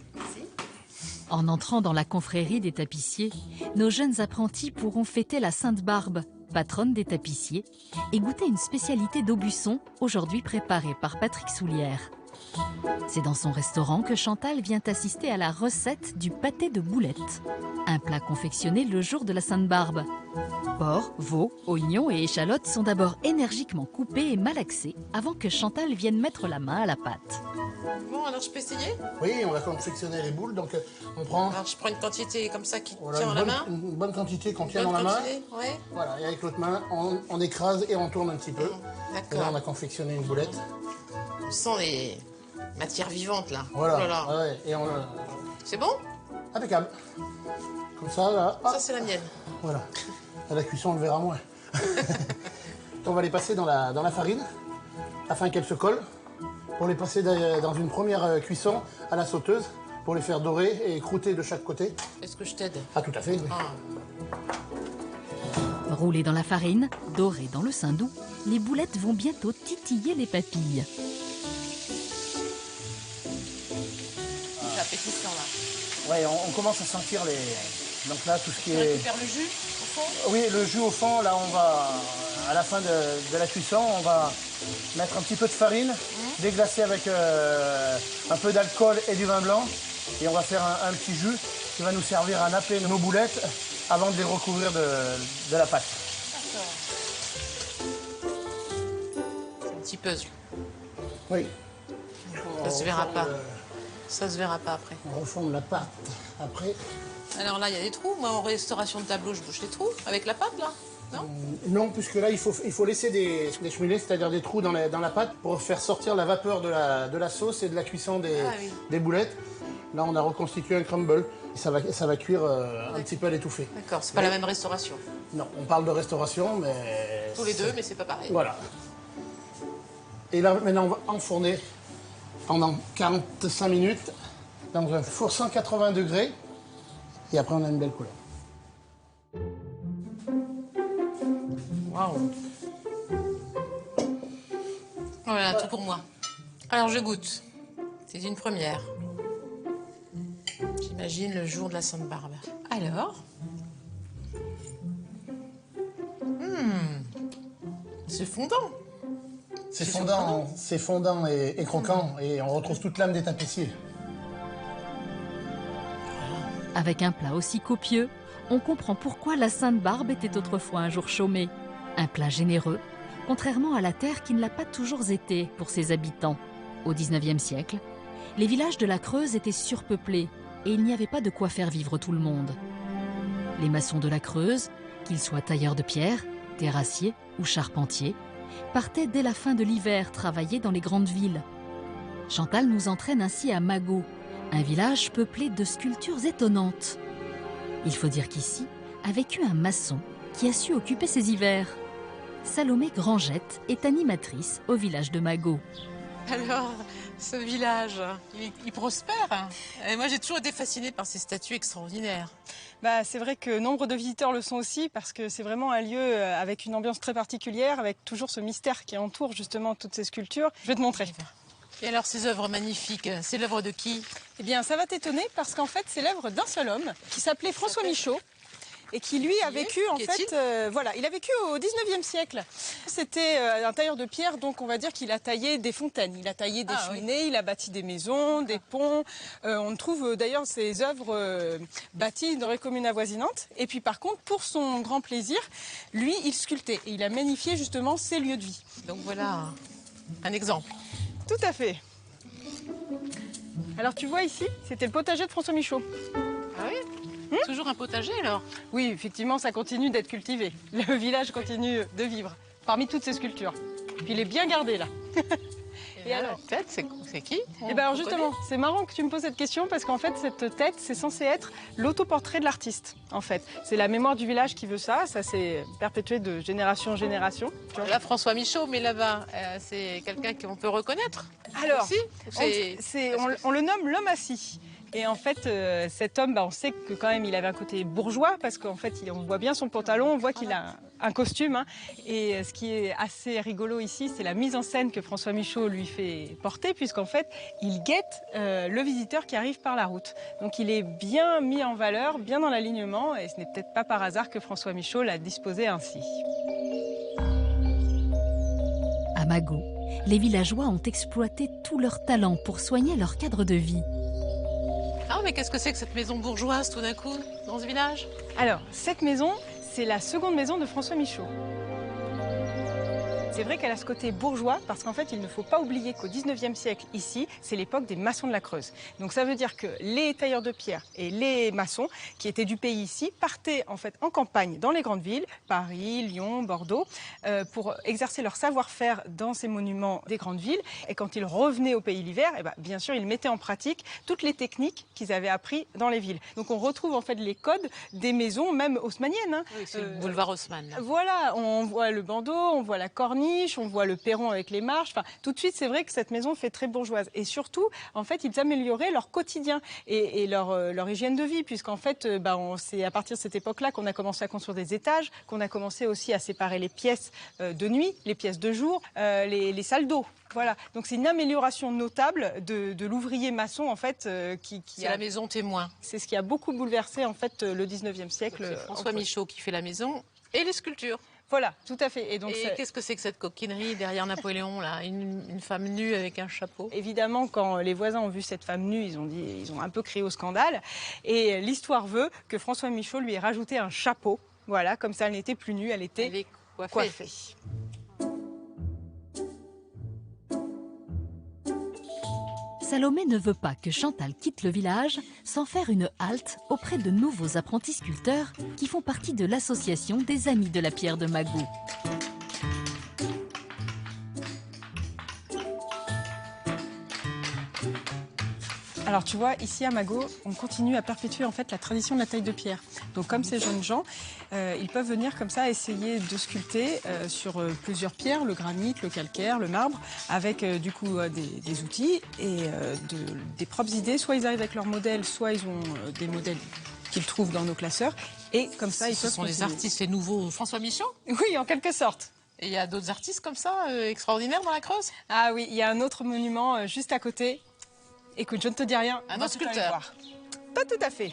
En entrant dans la confrérie des tapissiers, nos jeunes apprentis pourront fêter la Sainte Barbe, patronne des tapissiers, et goûter une spécialité d'Aubusson, aujourd'hui préparée par Patrick Soulière. C'est dans son restaurant que Chantal vient assister à la recette du pâté de boulette, un plat confectionné le jour de la Sainte Barbe. Porc, veau, oignons et échalotes sont d'abord énergiquement coupés et malaxés avant que Chantal vienne mettre la main à la pâte. Bon, alors je peux essayer? Oui, on va confectionner les boules, donc on prend... Alors je prends une quantité comme ça qui Voilà, tient dans la main. une bonne quantité qu'on tient dans la main. Ouais. Voilà, et avec l'autre main, on écrase et on tourne un petit peu. Et là, on a confectionné une boulette. On sent les matières vivantes, là. Voilà, Oh là là. ouais, et on... C'est bon? Impeccable. Comme ça, là... Ça, c'est la mienne. Voilà. À la cuisson, on le verra moins. On va les passer dans la farine, afin qu'elles se collent, pour les passer dans une première cuisson à la sauteuse, pour les faire dorer et croûter de chaque côté. Est-ce que je t'aide? Ah, tout à fait. Oui. Roulées dans la farine, dorées dans le saindoux, les boulettes vont bientôt titiller les papilles. C'est appétissant, là. Ouais, on commence à sentir les... Donc là, tout ce qui Tu est... récupères le jus, au fond? Oui, le jus au fond, là, on va... À la fin de la cuisson, on va mettre un petit peu de farine, déglacer avec un peu d'alcool et du vin blanc. Et on va faire un petit jus qui va nous servir à napper nos boulettes avant de les recouvrir de la pâte. D'accord. C'est un petit puzzle. Oui. Ça se verra pas. Ça se verra pas après. On refonde la pâte après. Alors là, il y a des trous. Moi, en restauration de tableau, je bouche les trous avec la pâte, là. Non? Non, puisque là, il faut laisser des cheminées, c'est-à-dire des trous dans la pâte pour faire sortir la vapeur de la sauce et de la cuisson des boulettes. Là, on a reconstitué un crumble et ça va cuire un petit peu à l'étouffée. D'accord, c'est pas la même restauration. Non, on parle de restauration, mais... Tous les deux, mais c'est pas pareil. Voilà. Et là, maintenant, on va enfourner pendant 45 minutes dans un four 180 degrés. Et après, on a une belle couleur. Waouh. Voilà, tout pour moi. Alors, je goûte. C'est une première. J'imagine le jour de la Sainte Barbe. Alors? C'est fondant. C'est fondant et croquant. Et on retrouve toute l'âme des tapissiers. Avec un plat aussi copieux, on comprend pourquoi la Sainte Barbe était autrefois un jour chômé. Un plat généreux, contrairement à la terre qui ne l'a pas toujours été pour ses habitants. Au XIXe siècle, les villages de la Creuse étaient surpeuplés et il n'y avait pas de quoi faire vivre tout le monde. Les maçons de la Creuse, qu'ils soient tailleurs de pierre, terrassiers ou charpentiers, partaient dès la fin de l'hiver travailler dans les grandes villes. Chantal nous entraîne ainsi à Magot, un village peuplé de sculptures étonnantes. Il faut dire qu'ici a vécu un maçon qui a su occuper ses hivers. Salomé Grangette est animatrice au village de Magot. Alors, ce village, il prospère. Et moi, j'ai toujours été fascinée par ces statues extraordinaires. C'est vrai que nombre de visiteurs le sont aussi parce que c'est vraiment un lieu avec une ambiance très particulière, avec toujours ce mystère qui entoure justement toutes ces sculptures. Je vais te montrer. Et alors ces œuvres magnifiques, c'est l'œuvre de qui? Eh bien, ça va t'étonner parce qu'en fait, c'est l'œuvre d'un seul homme qui s'appelait François Michaud. Et qui lui a vécu en fait, voilà, il a vécu au 19e siècle. C'était un tailleur de pierre, donc on va dire qu'il a taillé des fontaines, il a taillé des cheminées, il a bâti des maisons, des ponts. On trouve d'ailleurs ses œuvres bâties dans les communes avoisinantes. Et puis par contre, pour son grand plaisir, lui, il sculptait et il a magnifié justement ses lieux de vie. Donc voilà un exemple. Tout à fait. Alors tu vois ici, c'était le potager de François Michaud. Ah oui? Toujours un potager alors? Oui, effectivement, ça continue d'être cultivé. Le village continue de vivre parmi toutes ces sculptures. Puis il est bien gardé là. Et alors, la tête, c'est qui? Eh bien alors justement, c'est marrant que tu me poses cette question parce qu'en fait, cette tête, c'est censé être l'autoportrait de l'artiste. En fait, c'est la mémoire du village qui veut ça. Ça s'est perpétué de génération en génération. Là, François Michaud, mais là-bas, c'est quelqu'un qu'on peut reconnaître? Alors, aussi, on le nomme l'homme assis. Et en fait, cet homme, on sait que quand même il avait un côté bourgeois parce qu'en fait, on voit bien son pantalon, on voit qu'il a un costume. Hein. Et ce qui est assez rigolo ici, c'est la mise en scène que François Michaud lui fait porter, puisqu'en fait, il guette le visiteur qui arrive par la route. Donc il est bien mis en valeur, bien dans l'alignement, et ce n'est peut-être pas par hasard que François Michaud l'a disposé ainsi. À Mago, les villageois ont exploité tout leur talent pour soigner leur cadre de vie. Ah, mais qu'est-ce que c'est que cette maison bourgeoise tout d'un coup, dans ce village? Alors, cette maison, c'est la seconde maison de François Michaud. C'est vrai qu'elle a ce côté bourgeois parce qu'en fait, il ne faut pas oublier qu'au 19e siècle, ici, c'est l'époque des maçons de la Creuse. Donc ça veut dire que les tailleurs de pierre et les maçons qui étaient du pays ici partaient en fait en campagne dans les grandes villes, Paris, Lyon, Bordeaux, pour exercer leur savoir-faire dans ces monuments des grandes villes. Et quand ils revenaient au pays l'hiver, bien sûr, ils mettaient en pratique toutes les techniques qu'ils avaient apprises dans les villes. Donc on retrouve en fait les codes des maisons, même haussmanniennes. Hein. Oui, c'est le boulevard Haussmann. Là. Voilà, on voit le bandeau, on voit la corniche, on voit le perron avec les marches. Enfin, tout de suite, c'est vrai que cette maison fait très bourgeoise. Et surtout, en fait, ils amélioraient leur quotidien et leur hygiène de vie, puisqu'en fait, c'est à partir de cette époque-là qu'on a commencé à construire des étages, qu'on a commencé aussi à séparer les pièces de nuit, les pièces de jour, les salles d'eau. Voilà, donc c'est une amélioration notable de l'ouvrier maçon en fait c'est la maison témoin. C'est ce qui a beaucoup bouleversé en fait le 19e siècle. C'est François Michaud qui fait la maison et les sculptures. Voilà, tout à fait. Et qu'est-ce que c'est que cette coquinerie derrière Napoléon là, une femme nue avec un chapeau? Évidemment, quand les voisins ont vu cette femme nue, ils ont un peu crié au scandale. Et l'histoire veut que François Michaud lui ait rajouté un chapeau. Voilà, comme ça elle n'était plus nue, elle était coiffée. Salomé ne veut pas que Chantal quitte le village sans faire une halte auprès de nouveaux apprentis sculpteurs qui font partie de l'association des Amis de la Pierre de Mago. Alors tu vois, ici à Mago, on continue à perpétuer en fait la tradition de la taille de pierre. Donc comme ces jeunes gens, ils peuvent venir comme ça essayer de sculpter sur plusieurs pierres, le granit, le calcaire, le marbre, avec du coup des outils et des propres idées. Soit ils arrivent avec leurs modèles, soit ils ont des modèles qu'ils trouvent dans nos classeurs. Et comme ça, ils peuvent Ce sont les artistes, les nouveaux François Michaud? Oui, en quelque sorte. Et il y a d'autres artistes comme ça, extraordinaires dans la Creuse? Ah oui, il y a un autre monument juste à côté. Écoute, je ne te dis rien. Un autre sculpteur. Pas tout à fait.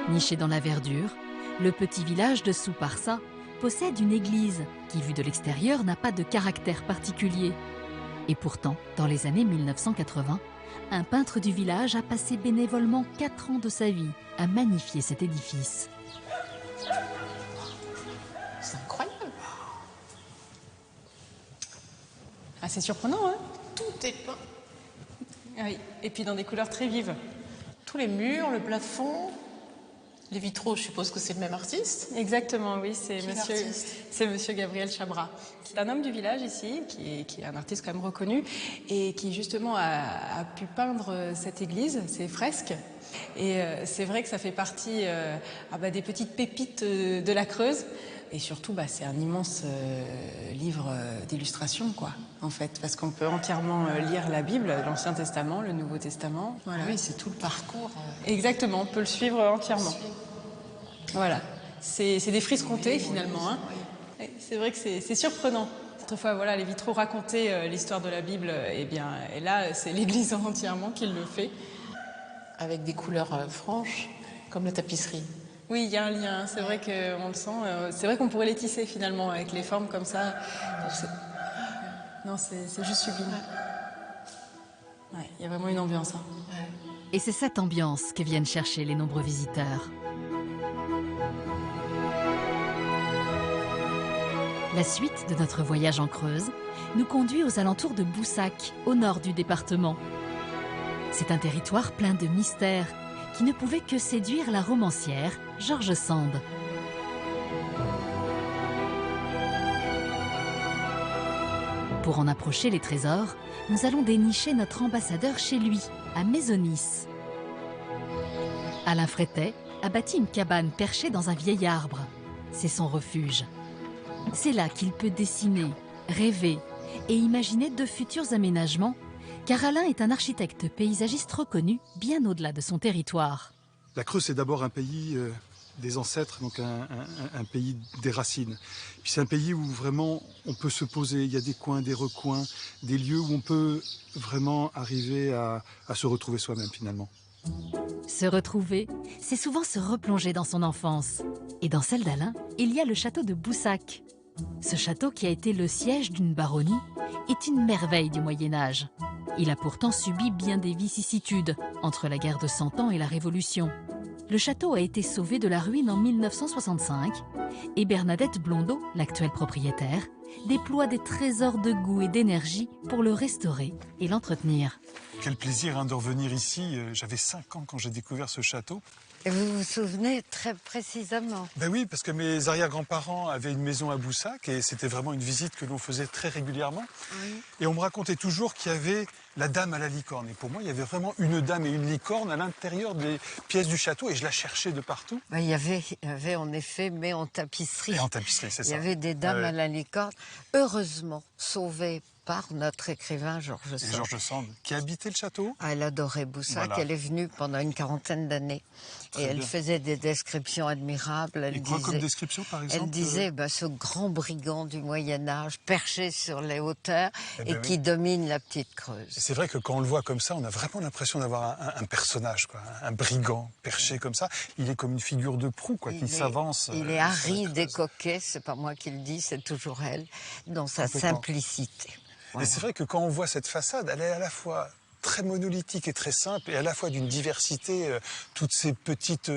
Niché dans la verdure, le petit village de Souparsa possède une église qui, vue de l'extérieur, n'a pas de caractère particulier. Et pourtant, dans les années 1980, un peintre du village a passé bénévolement 4 ans de sa vie à magnifier cet édifice. C'est incroyable. Ah, c'est surprenant, hein? Tout est peint. Oui, et puis dans des couleurs très vives. Tous les murs, le plafond, les vitraux, je suppose que c'est le même artiste? Exactement, oui, c'est monsieur Gabriel Chabra. C'est un homme du village ici, qui est un artiste quand même reconnu, et qui justement a pu peindre cette église, ces fresques. Et c'est vrai que ça fait partie des petites pépites de la Creuse. Et surtout, c'est un immense livre d'illustration, quoi, en fait, parce qu'on peut entièrement lire la Bible, l'Ancien Testament, le Nouveau Testament. Voilà. Oui, c'est tout le parcours. Exactement, on peut le suivre entièrement. Voilà, c'est des frises comptées, finalement. Hein. Oui. C'est vrai que c'est surprenant. Autrefois, voilà, les vitraux racontaient l'histoire de la Bible, et là, c'est l'Église entièrement qui le fait. Avec des couleurs franches, comme la tapisserie. Oui, il y a un lien, c'est vrai qu'on le sent. C'est vrai qu'on pourrait les tisser finalement, avec les formes comme ça. Non, c'est juste sublime. Ouais, il y a vraiment une ambiance. Hein. Et c'est cette ambiance que viennent chercher les nombreux visiteurs. La suite de notre voyage en Creuse nous conduit aux alentours de Boussac, au nord du département. C'est un territoire plein de mystères qui ne pouvait que séduire la romancière George Sand. Pour en approcher les trésors, nous allons dénicher notre ambassadeur chez lui, à Maisonnisse. Alain Frétet a bâti une cabane perchée dans un vieil arbre. C'est son refuge. C'est là qu'il peut dessiner, rêver et imaginer de futurs aménagements, car Alain est un architecte paysagiste reconnu bien au-delà de son territoire. La Creuse, c'est d'abord un pays des ancêtres, donc un pays des racines. Puis c'est un pays où vraiment on peut se poser, il y a des coins, des recoins, des lieux où on peut vraiment arriver à se retrouver soi-même finalement. Se retrouver, c'est souvent se replonger dans son enfance. Et dans celle d'Alain, il y a le château de Boussac. Ce château, qui a été le siège d'une baronnie, est une merveille du Moyen-Âge. Il a pourtant subi bien des vicissitudes entre la guerre de 100 ans et la Révolution. Le château a été sauvé de la ruine en 1965 et Bernadette Blondeau, l'actuelle propriétaire, déploie des trésors de goût et d'énergie pour le restaurer et l'entretenir. Quel plaisir de revenir ici. J'avais 5 ans quand j'ai découvert ce château. Et vous vous souvenez très précisément? Ben oui, parce que mes arrière-grands-parents avaient une maison à Boussac et c'était vraiment une visite que l'on faisait très régulièrement. Oui. Et on me racontait toujours qu'il y avait la dame à la licorne. Et pour moi, il y avait vraiment une dame et une licorne à l'intérieur des pièces du château et je la cherchais de partout. Ben, il y avait en effet, mais en tapisserie. Et en tapisserie, c'est ça. Il y avait des dames à la licorne, heureusement sauvées par notre écrivain George Sand. George Sand, qui habitait le château. Elle adorait Boussac, voilà. Elle est venue pendant une 40aine d'années. Et elle faisait des descriptions admirables. Et quoi comme description, par exemple? Elle disait, ce grand brigand du Moyen-Âge, perché sur les hauteurs et qui domine la petite Creuse. C'est vrai que quand on le voit comme ça, on a vraiment l'impression d'avoir un personnage, quoi, un brigand perché comme ça. Il est comme une figure de proue, quoi, qui s'avance. Il est aride et coquet, c'est pas moi qui le dis, c'est toujours elle, dans sa simplicité. Voilà. Et c'est vrai que quand on voit cette façade, elle est à la fois très monolithique et très simple, et à la fois d'une diversité, toutes ces petites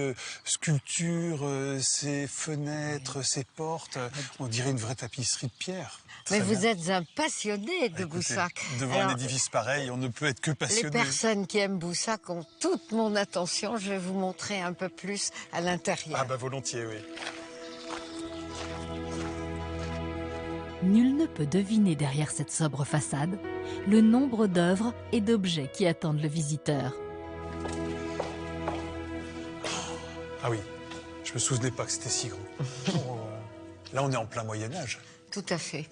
sculptures, ces fenêtres, ces portes, on dirait une vraie tapisserie de pierre. Mais vous êtes un passionné de Boussac. Devant un édifice pareil, on ne peut être que passionné. Les personnes qui aiment Boussac ont toute mon attention, je vais vous montrer un peu plus à l'intérieur. Ah bah volontiers, oui. Nul ne peut deviner derrière cette sobre façade le nombre d'œuvres et d'objets qui attendent le visiteur. Ah oui, je me souvenais pas que c'était si grand. Là, on est en plein Moyen-Âge. Tout à fait.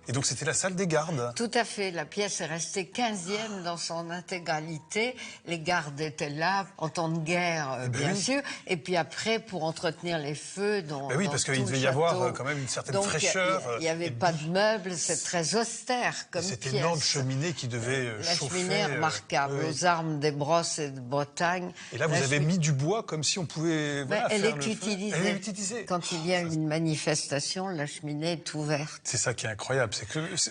Et donc c'était la salle des gardes. Tout à fait. La pièce est restée 15e dans son intégralité. Les gardes étaient là en temps de guerre, bien sûr. Et puis après, pour entretenir les feux dans oui, parce qu'il devait y avoir quand même une certaine fraîcheur. Il n'y avait pas de meubles, c'est très austère comme pièce. Cette énorme cheminée qui devait chauffer. La cheminée remarquable, aux armes des Brosses et de Bretagne. Et là, vous avez mis du bois comme si on pouvait elle est utilisée. Quand il y a une manifestation, la cheminée est ouverte. C'est ça qui est incroyable.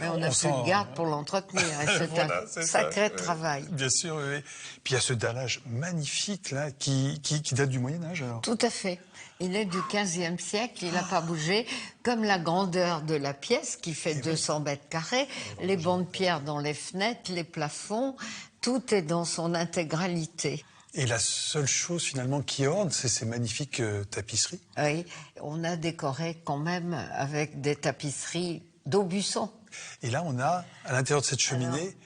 Mais on n'a plus de garde pour l'entretenir. C'est voilà, un sacré travail. Bien sûr, oui. Puis il y a ce dallage magnifique là, qui date du Moyen-Âge. Alors. Tout à fait. Il est du XVe siècle, il n'a pas bougé. Comme la grandeur de la pièce, qui fait 200 mètres carrés, les bancs de pierre dans les fenêtres, les plafonds, tout est dans son intégralité. Et la seule chose finalement qui orne, c'est ces magnifiques tapisseries. Oui, on a décoré quand même avec des tapisseries d'Aubusson. Et là, on a, à l'intérieur de cette cheminée...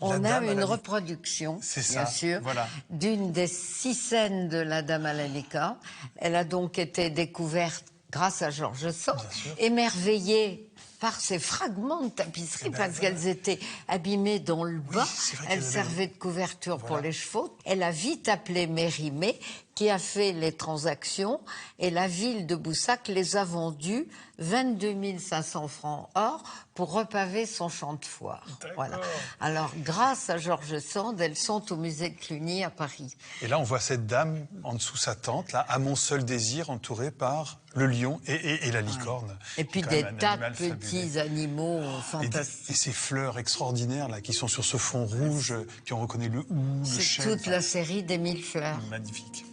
on a une reproduction, bien sûr, d'une des 6 scènes de la Dame à la licorne. Elle a donc été découverte grâce à George Sand, émerveillée par ces fragments de tapisserie, parce qu'elles étaient abîmées dans le bas. Elles servaient de couverture pour les chevaux. Elle a vite appelé Mérimée, qui a fait les transactions et la ville de Boussac les a vendues 22 500 francs or pour repaver son champ de foire. Voilà. Alors, grâce à George Sand, elles sont au musée de Cluny à Paris. Et là, on voit cette dame en dessous sa tente, là, à mon seul désir, entourée par le lion et la licorne. Et puis des tas de petits animaux fantastiques. Et ces fleurs extraordinaires là, qui sont sur ce fond rouge, puis on reconnaît le hou, le chêne. C'est toute la série des 1000 fleurs. Magnifique.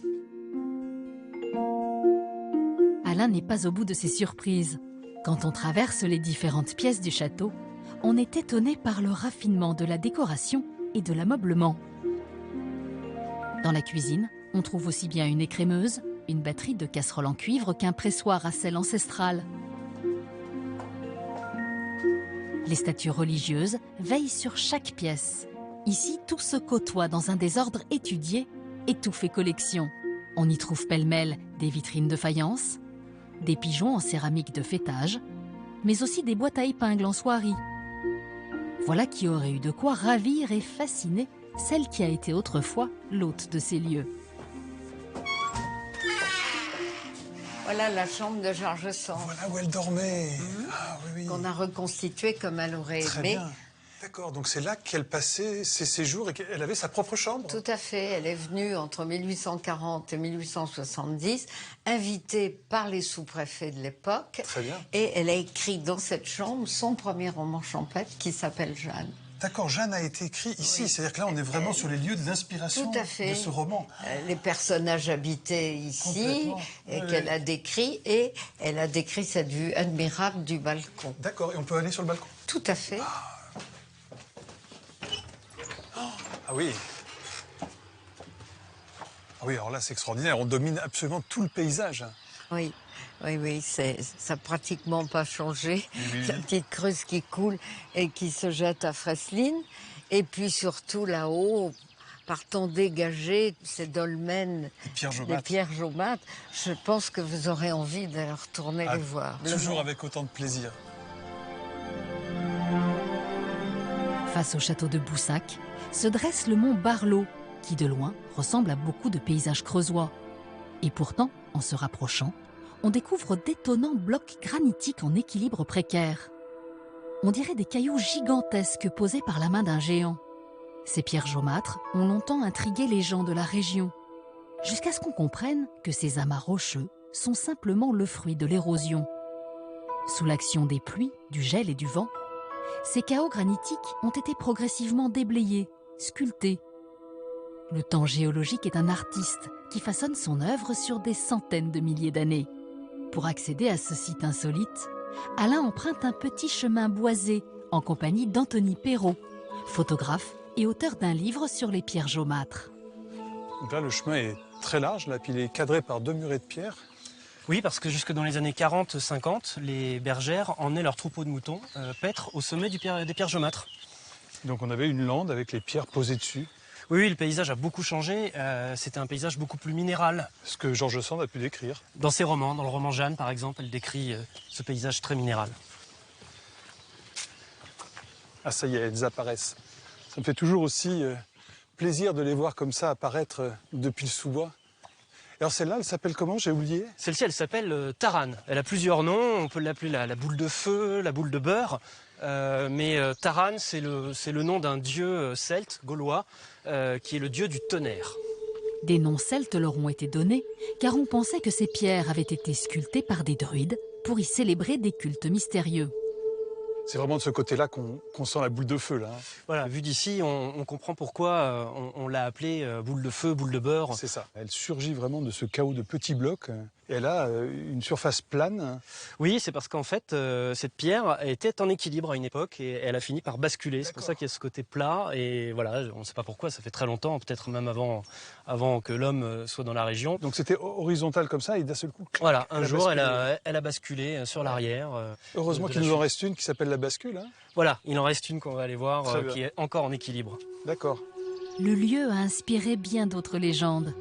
Alain n'est pas au bout de ses surprises. Quand on traverse les différentes pièces du château, on est étonné par le raffinement de la décoration et de l'ameublement. Dans la cuisine, on trouve aussi bien une écrémeuse, une batterie de casseroles en cuivre qu'un pressoir à sel ancestral. Les statues religieuses veillent sur chaque pièce. Ici, tout se côtoie dans un désordre étudié et tout fait collection. On y trouve pêle-mêle des vitrines de faïence, des pigeons en céramique de fêtage, mais aussi des boîtes à épingles en soierie. Voilà qui aurait eu de quoi ravir et fasciner celle qui a été autrefois l'hôte de ces lieux. Voilà la chambre de George Sand. Voilà où elle dormait. Ah, oui. Qu'on a reconstituée comme elle aurait Très aimé. Bien. D'accord, donc c'est là qu'elle passait ses séjours et qu'elle avait sa propre chambre? Tout à fait. Elle est venue entre 1840 et 1870, invitée par les sous-préfets de l'époque. Très bien. Et elle a écrit dans cette chambre son premier roman champêtre qui s'appelle Jeanne. D'accord, Jeanne a été écrit ici, c'est-à-dire que là on est vraiment sur les lieux de l'inspiration de ce roman. Les personnages habitaient ici et qu'elle a décrit, et elle a décrit cette vue admirable du balcon. D'accord, et on peut aller sur le balcon? Tout à fait. Ah oui. Ah oui, alors là c'est extraordinaire, on domine absolument tout le paysage. Oui. Oui, ça n'a pratiquement pas changé. Oui. La petite Creuse qui coule et qui se jette à Fresline. Et puis surtout là-haut, partant dégager ces dolmens, les pierres jaumâtres, je pense que vous aurez envie de retourner les voir. Toujours avec autant de plaisir. Face au château de Boussac, se dresse le mont Barlot, qui de loin ressemble à beaucoup de paysages creusois. Et pourtant, en se rapprochant, on découvre d'étonnants blocs granitiques en équilibre précaire. On dirait des cailloux gigantesques posés par la main d'un géant. Ces pierres jaumâtres ont longtemps intrigué les gens de la région, jusqu'à ce qu'on comprenne que ces amas rocheux sont simplement le fruit de l'érosion. Sous l'action des pluies, du gel et du vent, ces chaos granitiques ont été progressivement déblayés, sculptés. Le temps géologique est un artiste qui façonne son œuvre sur des centaines de milliers d'années. Pour accéder à ce site insolite, Alain emprunte un petit chemin boisé en compagnie d'Anthony Perrault, photographe et auteur d'un livre sur les pierres jaumâtres. Donc là, le chemin est très large, là, puis il est cadré par 2 murets de pierre. Oui, parce que jusque dans les années 40-50, les bergères emmenaient leurs troupeaux de moutons paître au sommet des pierres jaumâtres. Donc on avait une lande avec les pierres posées dessus. Oui, le paysage a beaucoup changé. C'était un paysage beaucoup plus minéral. Ce que George Sand a pu décrire. Dans ses romans, dans le roman Jeanne, par exemple, elle décrit ce paysage très minéral. Ah, ça y est, elles apparaissent. Ça me fait toujours aussi plaisir de les voir comme ça apparaître depuis le sous-bois. Alors celle-là, elle s'appelle comment? J'ai oublié. Celle-ci, elle s'appelle Tarane. Elle a plusieurs noms. On peut l'appeler la boule de feu, la boule de beurre. Mais Tarane, c'est le nom d'un dieu celte, gaulois, qui est le dieu du tonnerre. Des noms celtes leur ont été donnés, car on pensait que ces pierres avaient été sculptées par des druides pour y célébrer des cultes mystérieux. C'est vraiment de ce côté-là qu'on sent la boule de feu, là. Voilà, vu d'ici, on comprend pourquoi on l'a appelée boule de feu, boule de beurre. C'est ça. Elle surgit vraiment de ce chaos de petits blocs. Et elle a une surface plane. Oui, c'est parce qu'en fait, cette pierre était en équilibre à une époque et elle a fini par basculer. C'est pour ça qu'il y a ce côté plat. Et voilà, on ne sait pas pourquoi, ça fait très longtemps, peut-être même avant que l'homme soit dans la région. Donc c'était horizontal comme ça et d'un seul coup... Voilà, un jour, elle a basculé sur l'arrière. Heureusement qu'il nous en reste une qui s'appelle la bascule. Hein. Voilà, il en reste une qu'on va aller voir, qui est encore en équilibre. D'accord. Le lieu a inspiré bien d'autres légendes.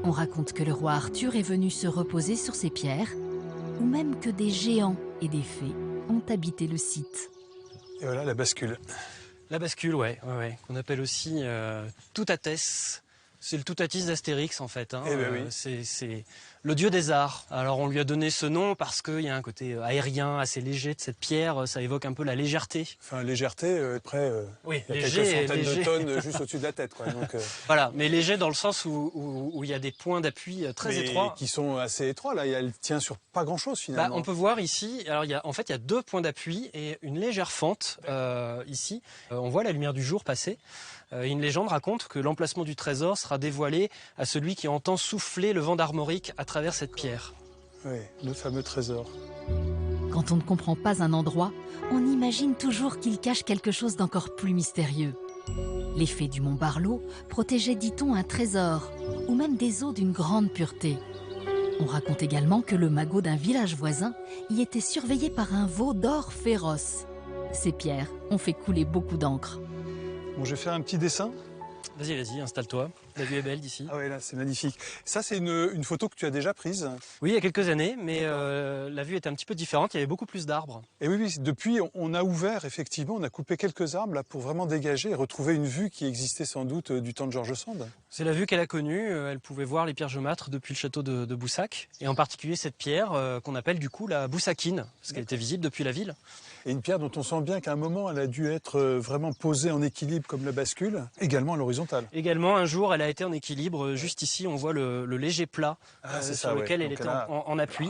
On raconte que le roi Arthur est venu se reposer sur ces pierres, ou même que des géants et des fées ont habité le site. Et voilà la bascule. La bascule, ouais, qu'on appelle aussi Toutathès, C'est le Toutatis d'Astérix en fait. Hein. Eh ben oui. C'est le dieu des arts. Alors on lui a donné ce nom parce qu'il y a un côté aérien assez léger de cette pierre. Ça évoque un peu la légèreté. Enfin légèreté, après oui, il y a léger, quelques centaines de tonnes juste au-dessus de la tête. Quoi. Donc, voilà, mais léger dans le sens où il y a des points d'appui très étroits. Qui sont assez étroits là. Elle tient sur pas grand-chose finalement. On peut voir ici. Alors il y a 2 points d'appui et une légère fente ici. On voit la lumière du jour passer. Une légende raconte que l'emplacement du trésor sera dévoilé à celui qui entend souffler le vent d'Armorique à travers cette pierre. Oui, le fameux trésor. Quand on ne comprend pas un endroit, on imagine toujours qu'il cache quelque chose d'encore plus mystérieux. Les fées du mont Barlow protégeaient, dit-on, un trésor, ou même des eaux d'une grande pureté. On raconte également que le magot d'un village voisin y était surveillé par un veau d'or féroce. Ces pierres ont fait couler beaucoup d'encre. Bon, je vais faire un petit dessin. Vas-y, installe-toi. La vue est belle d'ici. Ah oui, là, c'est magnifique. Ça, c'est une photo que tu as déjà prise? Oui, il y a quelques années, mais la vue était un petit peu différente. Il y avait beaucoup plus d'arbres. Et oui, depuis, on a ouvert, effectivement, on a coupé quelques arbres là, pour vraiment dégager et retrouver une vue qui existait sans doute du temps de George Sand. C'est la vue qu'elle a connue. Elle pouvait voir les pierres jaumâtres depuis le château de Boussac. Et en particulier cette pierre qu'on appelle du coup la Boussakine, parce qu'elle était visible depuis la ville. Et une pierre dont on sent bien qu'à un moment, elle a dû être vraiment posée en équilibre comme la bascule, également à l'horizontale. Également, un jour, elle a été en équilibre. Juste ici, on voit le léger plat sur lequel elle était en appui.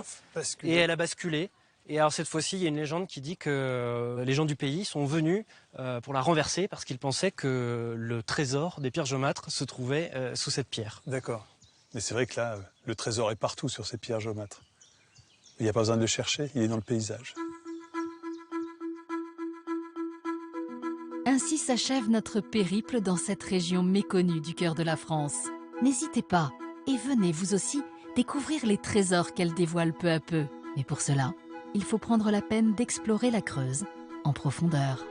Et elle a basculé. Et alors cette fois-ci, il y a une légende qui dit que les gens du pays sont venus pour la renverser parce qu'ils pensaient que le trésor des pierres jaumâtres se trouvait sous cette pierre. D'accord. Mais c'est vrai que là, le trésor est partout sur ces pierres jaumâtres. Il n'y a pas besoin de le chercher, il est dans le paysage. Ainsi s'achève notre périple dans cette région méconnue du cœur de la France. N'hésitez pas et venez vous aussi découvrir les trésors qu'elle dévoile peu à peu. Mais pour cela, il faut prendre la peine d'explorer la Creuse en profondeur.